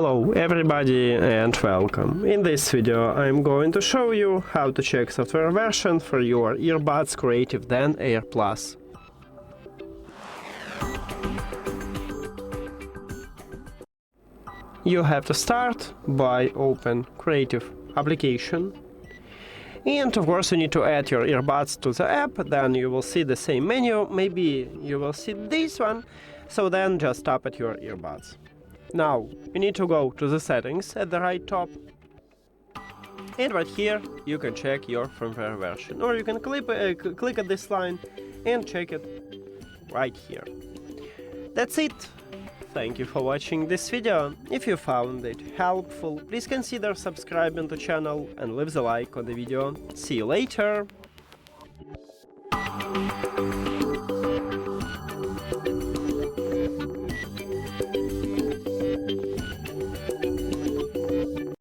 Hello everybody and welcome. In this video I'm going to show you how to check software version for your Earbuds CREATIVE Zen Air Plus. You have to start by open Creative application. And of course you need to add your earbuds to the app, then you will see the same menu, maybe you will see this one, so then just tap at your earbuds. Now, you need to go to the settings at the right top, and right here you can check your firmware version, or you can click at this line and check it right here. That's it. Thank you for watching this video. If you found it helpful, please consider subscribing to the channel and leave the like on the video. See you later!